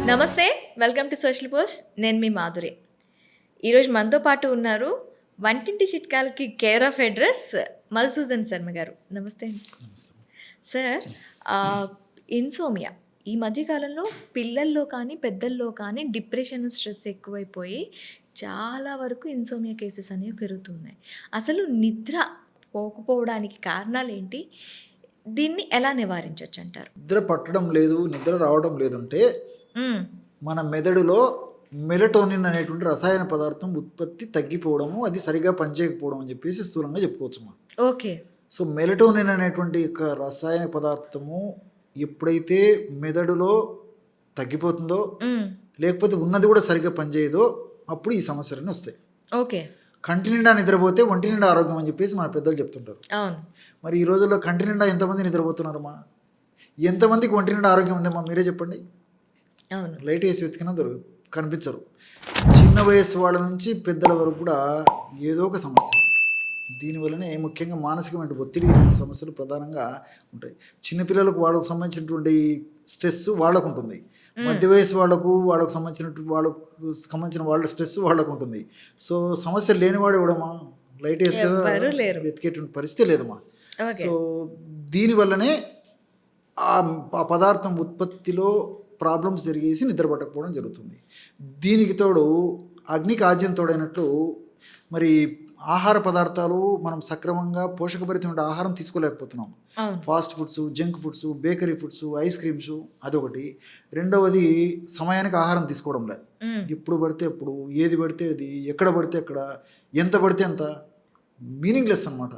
నమస్తే, welcome to social post. నేను మీ మాధురి. ఈరోజు మనతో పాటు ఉన్నారు వంటింటి చిట్కాలకి care of address Madhusudan Sharma garu. నమస్తే అండి. సార్, ఇన్సోమియా ఈ మధ్యకాలంలో పిల్లల్లో కానీ పెద్దల్లో కానీ డిప్రెషన్, స్ట్రెస్ ఎక్కువైపోయి చాలా వరకు ఇన్సోమియా కేసెస్ అనేవి పెరుగుతున్నాయి. అసలు నిద్ర పోకపోవడానికి కారణాలు ఏంటి? దీన్ని ఎలా నివారించవచ్చు అంటారు? నిద్ర పట్టడం లేదు, నిద్ర రావడం లేదంటే మన మెదడులో మెలటోనిన్ అనేటువంటి రసాయన పదార్థం ఉత్పత్తి తగ్గిపోవడము, అది సరిగా పనిచేయకపోవడం అని చెప్పేసి స్థూలంగా చెప్పుకోవచ్చు. ఓకే. సో మెలటోనిన్ అనేటువంటి ఒక రసాయన పదార్థము ఎప్పుడైతే మెదడులో తగ్గిపోతుందో, లేకపోతే ఉన్నది కూడా సరిగా పనిచేయదో, అప్పుడు ఈ సమస్యలన్నీ వస్తాయి. ఓకే. కంటి నిండా నిద్రపోతే ఒంటి నిండా ఆరోగ్యం అని చెప్పేసి మన పెద్దలు చెప్తుంటారు. అవును. మరి ఈ రోజుల్లో కంటి నిండా ఎంతమంది నిద్రపోతున్నారమ్మా? ఎంతమందికి ఒంటి నిండా ఆరోగ్యం ఉందమ్మా? మీరే చెప్పండి. అవును. లైట్ వేసి వెతికినా కనిపించరు. చిన్న వయసు వాళ్ళ నుంచి పెద్దల వరకు కూడా ఏదో ఒక సమస్య. దీనివల్లనే ముఖ్యంగా మానసికమైన ఒత్తిడి సమస్యలు ప్రధానంగా ఉంటాయి. చిన్నపిల్లలకు వాళ్ళకు సంబంధించినటువంటి స్ట్రెస్ వాళ్ళకు ఉంటుంది, మధ్య వయసు వాళ్ళకు సంబంధించిన వాళ్ళ స్ట్రెస్ వాళ్ళకు ఉంటుంది. సో సమస్య లేనివాడు ఎవడమ్మా? లైట్ వేసి వెతికేటువంటి పరిస్థితి లేదమ్మా. సో దీనివల్లనే ఆ పదార్థం ఉత్పత్తిలో ప్రాబ్లమ్స్ జరిగేసి నిద్ర పట్టకపోవడం జరుగుతుంది. దీనికి తోడు అగ్నికి ఆజ్యం తోడైనట్లు మరి ఆహార పదార్థాలు మనం సక్రమంగా పోషకభరితమైన ఆహారం తీసుకోలేకపోతున్నాం. Fast foods, junk foods, bakery foods, ice creams అదొకటి. రెండవది సమయానికి ఆహారం తీసుకోవడం లేదు. ఎప్పుడు పడితే ఎప్పుడు, ఏది పడితే అది, ఎక్కడ పడితే అక్కడ, ఎంత పడితే అంత, మీనింగ్లెస్ అన్నమాట.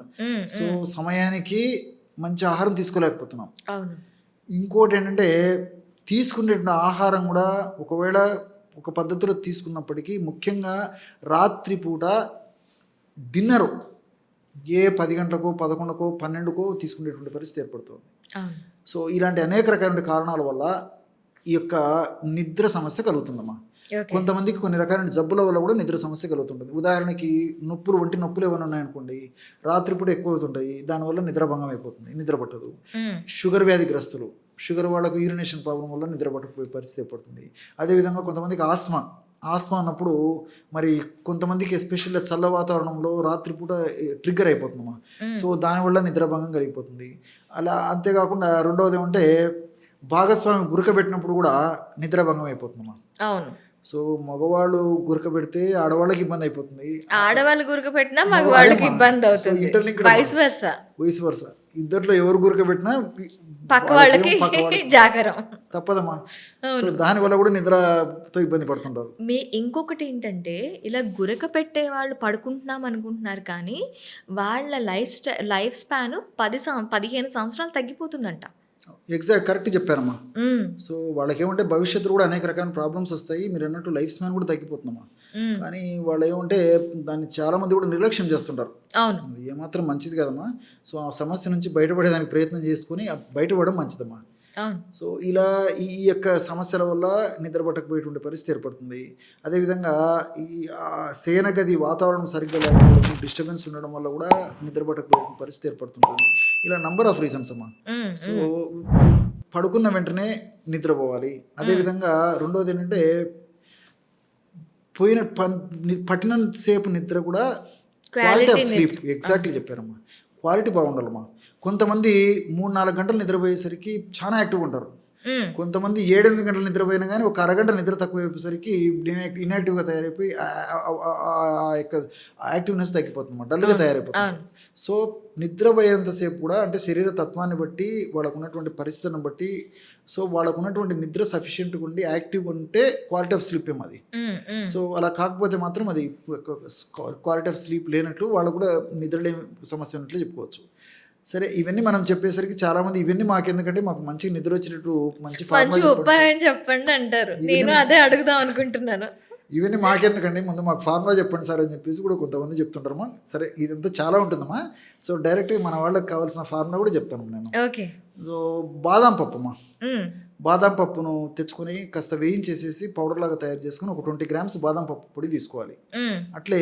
సో సమయానికి మంచి ఆహారం తీసుకోలేకపోతున్నాం. ఇంకోటి ఏంటంటే తీసుకునే ఆహారం కూడా ఒకవేళ ఒక పద్ధతిలో తీసుకున్నప్పటికీ ముఖ్యంగా రాత్రిపూట డిన్నరు 10 గంటలకో 11కో 12కో తీసుకునేటువంటి పరిస్థితి ఏర్పడుతుంది. సో ఇలాంటి అనేక రకాల కారణాల వల్ల ఈ యొక్క నిద్ర సమస్య కలుగుతుందమ్మా. కొంతమందికి కొన్ని రకాలైన జబ్బుల వల్ల కూడా నిద్ర సమస్య కలుగుతుంటుంది. ఉదాహరణకి ఒంటి నొప్పులు ఏమైనా ఉన్నాయనుకోండి, రాత్రిపూట ఎక్కువ అవుతుంటాయి, దానివల్ల నిద్రభంగం అయిపోతుంది, నిద్ర పట్టదు. షుగర్ వ్యాధిగ్రస్తులు, షుగర్ వాళ్ళకు యూరినేషన్ ప్రాబ్లం వల్ల నిద్ర పట్టకపోయే పరిస్థితి ఏర్పడుతుంది. అదేవిధంగా కొంతమందికి ఆస్తమా అన్నప్పుడు మరి కొంతమందికి ఎస్పెషల్గా చల్ల వాతావరణంలో రాత్రిపూట ట్రిగ్గర్ అయిపోతుందమ్మా. సో దానివల్ల నిద్రభంగం కలిగిపోతుంది. అలా అంతేకాకుండా రెండవది ఏమంటే భాగస్వామి గురకబెట్టినప్పుడు కూడా నిద్రభంగం అయిపోతుందమ్మా. అవును. సో మగవాళ్ళు గురక పెడితే ఆడవాళ్ళకి ఇబ్బంది అయిపోతుంది, ఆడవాళ్ళు గురక పెట్టినా మగవాళ్ళకి ఇబ్బంది అవుతుంది, వైస్ వర్సా. ఇద్దరిలో ఎవరు గురక పెట్టినా పక్క వాళ్ళకి జాగరం తప్పదమ్మా. సో దానివల్ల కూడా నిద్రతో ఇబ్బంది పడుతుంటారు. ఇంకొకటి ఏంటంటే, ఇలా గురక పెట్టే వాళ్ళు పడుకుంటున్నాం అనుకుంటున్నారు, కానీ వాళ్ళ లైఫ్ స్పాన్ 15 సంవత్సరాలు తగ్గిపోతుందంట. ఎగ్జాక్ట్, కరెక్ట్ చెప్పారమ్మా. సో వాళ్ళకి ఏమంటే భవిష్యత్తులో కూడా అనేక రకాల ప్రాబ్లమ్స్ వస్తాయి. మీరు అన్నట్టు లైఫ్ స్పాన్ కూడా తగ్గిపోతుందమ్మా. కానీ వాళ్ళు ఏమంటే దాన్ని చాలా మంది కూడా నిర్లక్ష్యం చేస్తుంటారు. అది ఏమాత్రం మంచిది కదమ్మా. సో ఆ సమస్య నుంచి బయటపడేదానికి ప్రయత్నం చేసుకుని బయటపడడం మంచిదమ్మా. సో ఇలా ఈ యొక్క సమస్యల వల్ల నిద్ర పట్టకపోయేటువంటి పరిస్థితి ఏర్పడుతుంది. అదేవిధంగా ఈ శయనగది వాతావరణం సరిగ్గా లేకపోవడం, డిస్టర్బెన్స్ ఉండడం వల్ల కూడా నిద్ర పట్టకపోయే పరిస్థితి ఏర్పడుతుంటుంది. ఇలా నంబర్ ఆఫ్ రీజన్స్ అమ్మా. సో పడుకున్న వెంటనే నిద్రపోవాలి. అదేవిధంగా రెండోది ఏంటంటే పట్టినంతసేపు నిద్ర కూడా క్వాలిటీ ఆఫ్ స్లీప్. ఎగ్జాక్ట్లీ చెప్పారమ్మా. క్వాలిటీ బాగుండాలమ్మా. కొంతమంది 3-4 గంటలు నిద్రపోయేసరికి చాలా యాక్టివ్గా ఉంటారు. కొంతమంది 7-8 గంటలు నిద్రపోయినా కానీ ఒక అరగంట నిద్ర తక్కువ అయిపోయేసరికి ఇన్యాక్టివ్గా తయారైపోయి యాక్టివ్నెస్ తగ్గిపోతుంది, డల్గా తయారైపోతుంది. సో నిద్రపోయేంతసేపు కూడా అంటే శరీర తత్వాన్ని బట్టి, వాళ్ళకు ఉన్నటువంటి పరిస్థితులను బట్టి, సో వాళ్ళకు ఉన్నటువంటి నిద్ర సఫిషియెంట్గా ఉండి యాక్టివ్గా ఉంటే క్వాలిటీ ఆఫ్ స్లీప్ అది. సో అలా కాకపోతే మాత్రం అది క్వాలిటీ ఆఫ్ స్లీప్ లేనట్లు, వాళ్ళకు కూడా నిద్రలేని సమస్య ఉన్నట్లు చెప్పుకోవచ్చు. సరే, ఇవన్నీ మనం చెప్పేసరికి చాలా మంది ఇవన్నీ మాకెందుకంటే మాకు మంచి నిద్ర వచ్చినట్టు మంచి ఉపాయం చెప్పండి అంటారు. నేను అదే అడుగుదాం అనుకుంటున్నాను. ఇవన్నీ మాకెందుకండి, ముందు మాకు ఫార్ములా చెప్పండి సార్ అని చెప్పేసి కూడా కొంతమంది చెప్తుంటారమ్మా. సరే, ఇదంతా చాలా ఉంటుందమ్మా. సో డైరెక్ట్గా మన వాళ్ళకి కావాల్సిన ఫార్ములా కూడా చెప్తాను నేను. ఓకే. సో బాదాం పప్పు అమ్మా. బాదాం పప్పును తెచ్చుకొని కాస్త వేయించేసేసి పౌడర్ లాగా తయారు చేసుకుని ఒక 20 grams బాదాం పప్పు పొడి తీసుకోవాలి. అట్లే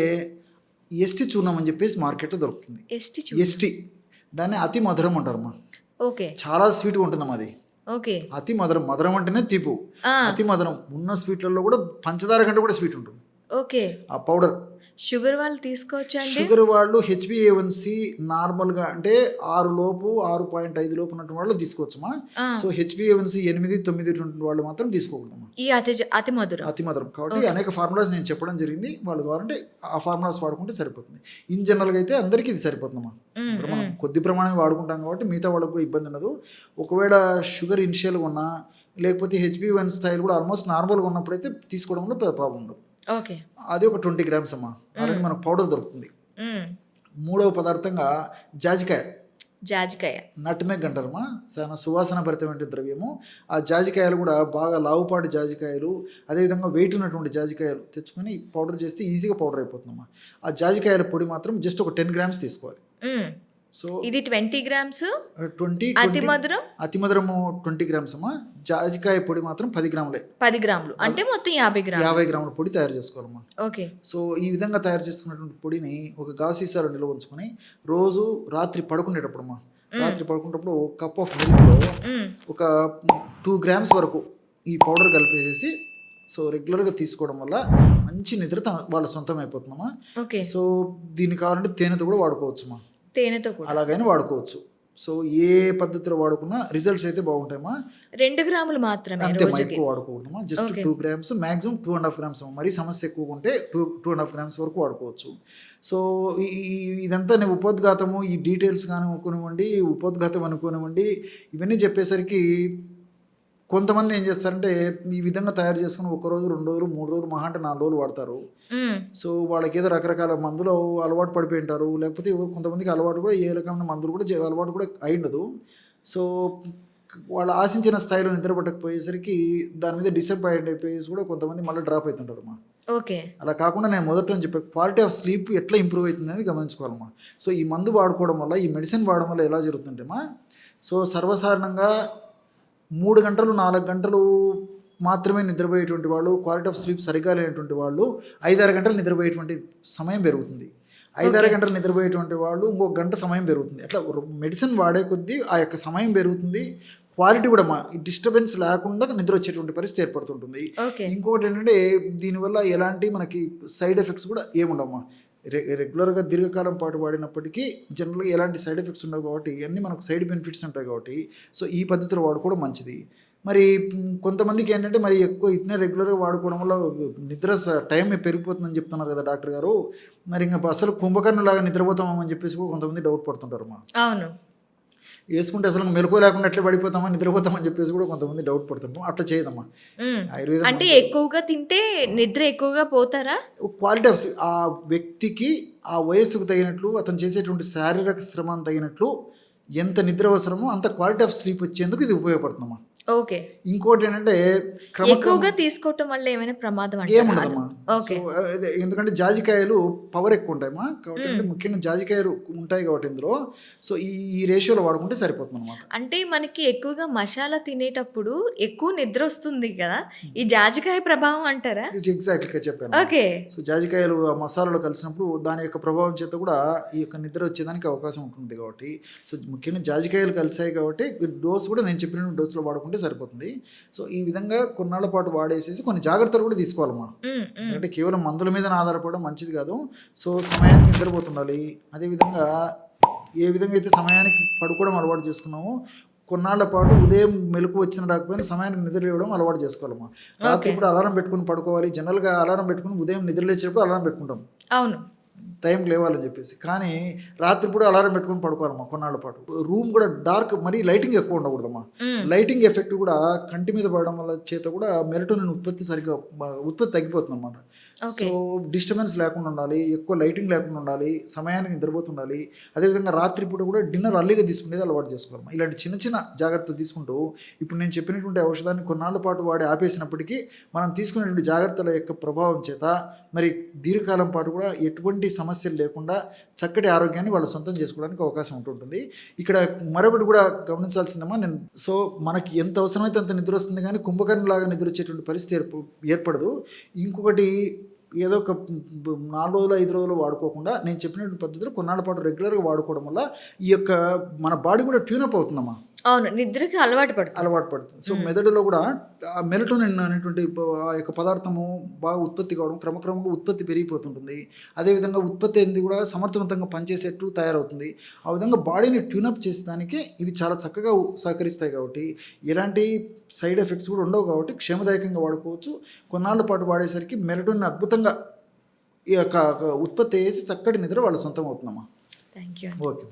ఎస్టీ చూర్ణం అని చెప్పేసి మార్కెట్లో దొరుకుతుంది. ఎస్టీ దాన్ని అతి మధురం అంటారమ్మా. ఓకే. చాలా స్వీట్గా ఉంటుందమ్మా అది. ఓకే. అతి మధురం, మధురం అంటేనే తీపు. ఆ! అతి మధురం ఉన్న స్వీట్లలో కూడా పంచదార కంటే కూడా స్వీట్ ఉంటుంది ఓకే. ఆ పౌడర్. షుగర్ వాళ్ళు తీసుకోవచ్చా అండి? షుగర్ వాళ్ళు హెచ్బిఏవన్సి నార్మల్గా అంటే 6 లోపు 6.5 లోపు ఉన్నటువంటి వాళ్ళు తీసుకోవచ్చమ్మా. ఆ! సో హెచ్బిఏవన్సి 8, 9 ఉన్నటువంటి వాళ్ళు మాత్రం తీసుకోకూడదమ్మా. ఈ అతి మధురం. అతి మధురం కాబట్టి అనేక ఫార్ములాస్ నేను చెప్పడం జరిగింది. వాళ్ళు కావాలంటే ఆ ఫార్ములాస్ వాడుకుంటే సరిపోతుంది. ఇన్ జనరల్గా అయితే అందరికీ ఇది సరిపోతుందమ్మా. ఇప్పుడు మనం కొద్ది ప్రమాణం వాడుకుంటాం కాబట్టి మిగతా వాళ్ళకి కూడా ఇబ్బంది ఉండదు. ఒకవేళ షుగర్ ఇనిషియల్గా ఉన్నా లేకపోతే హెచ్బివన్ స్థాయిలు కూడా ఆల్మోస్ట్ నార్మల్గా ఉన్నప్పుడైతే తీసుకోవడంలో పెద్ద ప్రాబ్లం ఉండదు. ఓకే. అది ఒక 20 grams అమ్మా. అలాగే మనకు పౌడర్ దొరుకుతుంది. మూడవ పదార్థంగా జాజికాయ, జాజికాయ, నట్మెగ్ అంటారమ్మా. చాలా సువాసన భరితమైన ద్రవ్యము. ఆ జాజికాయలు కూడా బాగా లావుపాటి జాజికాయలు, అదేవిధంగా వెయిట్ ఉన్నటువంటి జాజికాయలు తెచ్చుకొని పౌడర్ చేస్తే ఈజీగా పౌడర్ అయిపోతుందమ్మా. ఆ జాజికాయల పొడి మాత్రం జస్ట్ ఒక 10 grams తీసుకోవాలి. సో ఇది 20 grams. 20 అతి మధురం, అతి మధురము 20 grams అమ్మా. జాజికాయ పొడి మాత్రం 10 గ్రాములే. 10 గ్రాములు అంటే మొత్తం 50 గ్రాములు. 50 గ్రాముల పొడి తయారు చేసుకోవాలమ్మా. ఓకే. సో ఈ విధంగా తయారు చేసుకున్నటువంటి పొడిని ఒక గాజు సీసాలో నిల్వ ఉంచుకొని రోజు రాత్రి పడుకునేటప్పుడు అమ్మా, రాత్రి పడుకునేటప్పుడు కప్ ఆఫ్ మిల్క్లో ఒక 2 grams వరకు ఈ పౌడర్ కలిపేసేసి సో రెగ్యులర్గా తీసుకోవడం వల్ల మంచి నిద్ర వాళ్ళ సొంతం అయిపోతుందమ్మా. ఓకే. సో దీన్ని కావాలంటే తేనెతో కూడా వాడుకోవచ్చుమా. తేనెతో కూడా అలాగైనా వాడుకోవచ్చు. సో ఏ పద్ధతిలో వాడుకున్నా రిజల్ట్స్ అయితే బాగుంటాయమ్మా. 2 గ్రాములు మాత్రమే అంతే, రోజుకి. ఎక్కువ వాడుకోకూడదమ్మా. Just 2 grams, maximum 2.5 grams. మరీ సమస్య ఎక్కువగా ఉంటే 2.5 grams వరకు వాడుకోవచ్చు. సో ఇదంతా నేను ఉపోద్ఘాతము, ఈ డీటెయిల్స్ కానీ అనుకోనివ్వండి, ఉపోద్ఘాతం అనుకోనివ్వండి, ఇవన్నీ చెప్పేసరికి కొంతమంది ఏం చేస్తారంటే ఈ విధంగా తయారు చేసుకుని 1 రోజు 2 రోజులు 3 రోజులు మహా అంటే 4 రోజులు వాడతారు. సో వాళ్ళకి ఏదో రకరకాల మందులు అలవాటు పడిపోయి ఉంటారు. లేకపోతే కొంతమందికి అలవాటు కూడా ఏ రకమైన మందులు కూడా అలవాటు కూడా అయి ఉండదు. సో వాళ్ళు ఆశించిన స్థాయిలో నిద్ర పట్టకపోయేసరికి దాని మీద డిసప్పాయింట్ అయిపోయేసి కూడా కొంతమంది మళ్ళీ డ్రాప్ అవుతుంటారు అమ్మా. ఓకే. అలా కాకుండా నేను మొదట చెప్పే క్వాలిటీ ఆఫ్ స్లీప్ ఎట్లా ఇంప్రూవ్ అవుతుంది అనేది గమనించుకోవాలమ్మా. సో ఈ మందు వాడుకోవడం వల్ల, ఈ మెడిసిన్ వాడడం వల్ల ఎలా జరుగుతుందమ్మా, సో సర్వసాధారణంగా 3 గంటలు 4 గంటలు మాత్రమే నిద్రపోయేటువంటి వాళ్ళు, క్వాలిటీ ఆఫ్ స్లీప్ సరిగా లేనటువంటి వాళ్ళు 5-6 గంటలు నిద్రపోయేటువంటి సమయం పెరుగుతుంది. 5-6 గంటలు నిద్రపోయేటువంటి వాళ్ళు ఇంకొక గంట సమయం పెరుగుతుంది. అట్లా మెడిసిన్ వాడే కొద్దీ ఆ యొక్క సమయం పెరుగుతుంది. క్వాలిటీ కూడా డిస్టర్బెన్స్ లేకుండా నిద్ర వచ్చేటువంటి పరిస్థితి ఏర్పడుతుంటుంది. ఇంకొకటి ఏంటంటే దీనివల్ల ఎలాంటి మనకి సైడ్ ఎఫెక్ట్స్ కూడా ఏముండమ్మా. రెగ్యులర్గా దీర్ఘకాలం పాటు వాడినప్పటికీ జనరల్గా ఎలాంటి సైడ్ ఎఫెక్ట్స్ ఉండవు కాబట్టి ఇవన్నీ మనకు సైడ్ బెనిఫిట్స్ ఉంటాయి కాబట్టి సో ఈ పద్ధతిలో వాడుకోవడం మంచిది. మరి కొంతమందికి ఏంటంటే మరి ఎక్కువ ఇట్నే రెగ్యులర్గా వాడుకోవడం వల్ల నిద్ర టైం పెరిగిపోతుందని చెప్తున్నారు కదా డాక్టర్ గారు. మరి ఇంకా అసలు కుంభకర్ణలాగా నిద్రపోతామని చెప్పేసి కొంతమంది డౌట్ పడుతుంటారు అమ్మా. అవును, వేసుకుంటే అసలు మెలకు లేకుండా ఎట్లా పడిపోతామా, నిద్రపోతామని చెప్పేసి కూడా కొంతమంది డౌట్ పడుతుంటాం. అట్లా చేయదమ్మా. ఆయుర్వేదం అంటే ఎక్కువగా తింటే నిద్ర ఎక్కువగా పోతారా? క్వాలిటీ ఆఫ్ ఆ వ్యక్తికి ఆ వయస్సుకు తగినట్లు, అతను చేసేటువంటి శారీరక శ్రమను తగినట్లు ఎంత నిద్ర అవసరమో అంత క్వాలిటీ ఆఫ్ స్లీప్ వచ్చేందుకు ఇది ఉపయోగపడుతుందమ్మా. ఓకే. ఇంకోటి ఏంటంటే ఎక్కువగా తీసుకోవటం వల్ల ఏమైనా ప్రమాదం ఏముండదమ్మా. ఎందుకంటే జాజికాయలు పవర్ ఎక్కువ ఉంటాయమ్మా. కాబట్టి అంటే ముఖ్యంగా జాజికాయలు ఉంటాయి కాబట్టి ఇందులో సో ఈ రేషియోలో వాడుకుంటే సరిపోతుంది అనమాట. అంటే మనకి ఎక్కువగా మసాలా తినేటప్పుడు ఎక్కువ నిద్ర వస్తుంది కదా, ఈ జాజికాయ ప్రభావం అంటారా? ఎగ్జాక్ట్గా చెప్పాను. ఓకే. సో జాజికాయలు ఆ మసాలాలో కలిసినప్పుడు దాని యొక్క ప్రభావం చేత కూడా ఈ యొక్క నిద్ర వచ్చేదానికి అవకాశం ఉంటుంది కాబట్టి సో ముఖ్యంగా జాజికాయలు కలిసాయి కాబట్టి డోస్ కూడా నేను చెప్పిన డోసులో వాడుకుంటే సరిపోతుంది. సో ఈ విధంగా కొన్నాళ్ళ పాటు వాడేసేసి కొన్ని జాగ్రత్తలు కూడా తీసుకోవాలమ్మా. ఎందుకంటే కేవలం మందుల మీద ఆధారపడడం మంచిది కాదు. సో సమయానికి నిద్రపోతుండాలి. అదేవిధంగా ఏ విధంగా అయితే సమయానికి పడుకోవడం అలవాటు చేసుకున్నామో కొన్నాళ్ళ పాటు ఉదయం మెలకు వచ్చిన రాకపోయినా సమయానికి నిద్ర లేవడం అలవాటు చేసుకోవాలమ్మా. రాత్రి ఇప్పుడు అలారం పెట్టుకుని పడుకోవాలి. జనరల్గా అలారం పెట్టుకుని ఉదయం నిద్ర లేచేటప్పుడు అలారం పెట్టుకుంటాం. అవును, టైంకి లేవాలని చెప్పేసి. కానీ రాత్రిపూట అలారం పెట్టుకుని పడుకోవాలమ్మా కొన్నాళ్ళ పాటు. రూమ్ కూడా డార్క్, మరీ లైటింగ్ ఎక్కువ ఉండకూడదమ్మా. లైటింగ్ ఎఫెక్ట్ కూడా కంటి మీద పడడం వల్ల చేత కూడా మెలటోనిన్ ఉత్పత్తి తగ్గిపోతుంది అనమాట. సో డిస్టర్బెన్స్ లేకుండా ఉండాలి, ఎక్కువ లైటింగ్ లేకుండా ఉండాలి, సమయానికి నిద్రపోతుండాలి. అదేవిధంగా రాత్రిపూట కూడా డిన్నర్ అర్లీగా తీసుకునేది అలవాటు చేసుకోవాలమ్మా. ఇలాంటి చిన్న చిన్న జాగ్రత్తలు తీసుకుంటూ ఇప్పుడు నేను చెప్పినటువంటి ఔషధాన్ని కొన్నాళ్ళ పాటు వాడి ఆపేసినప్పటికీ మనం తీసుకునేటువంటి జాగ్రత్తల యొక్క ప్రభావం చేత మరి దీర్ఘకాలం పాటు కూడా ఎటువంటి సమస్యలు లేకుండా చక్కటి ఆరోగ్యాన్ని వాళ్ళ సొంతం చేసుకోవడానికి అవకాశం ఉంటుంటుంది. ఇక్కడ మరొకటి కూడా గమనించాల్సిందమ్మా, నేను సో మనకి ఎంత అవసరమైతే అంత నిద్ర వస్తుంది కానీ కుంభకర్ణలాగా నిద్ర వచ్చేటువంటి పరిస్థితి ఏర్పడదు. ఇంకొకటి ఏదో ఒక 4 రోజులు 5 రోజులు వాడుకోకుండా నేను చెప్పినటువంటి పద్ధతిలో కొన్నాళ్ళ పాటు రెగ్యులర్గా వాడుకోవడం వల్ల ఈ యొక్క మన బాడీ కూడా ట్యూనప్ అవుతుందమ్మా, అవును, నిద్రకి అలవాటు పడుతుంది. అలవాటు పడుతుంది. సో మెదడులో కూడా ఆ మెలటోనిన్ అనేటువంటి ఆ యొక్క పదార్థము బాగా ఉత్పత్తి కావడం, క్రమక్రమంగా ఉత్పత్తి పెరిగిపోతుంటుంది. అదేవిధంగా ఉత్పత్తి అనేది కూడా సమర్థవంతంగా పనిచేసేట్టు తయారవుతుంది. ఆ విధంగా బాడీని ట్యూనప్ చేసేదానికి ఇవి చాలా చక్కగా సహకరిస్తాయి. కాబట్టి ఎలాంటి సైడ్ ఎఫెక్ట్స్ కూడా ఉండవు. కాబట్టి క్షేమదాయకంగా వాడుకోవచ్చు. కొన్నాళ్ళ పాటు వాడేసరికి మెలటోనిన్ అద్భుతంగా ఈ యొక్క ఉత్పత్తి చేసి చక్కటి నిద్ర వాళ్ళ సొంతం అవుతుందమ్మా. Thank you. ఓకే.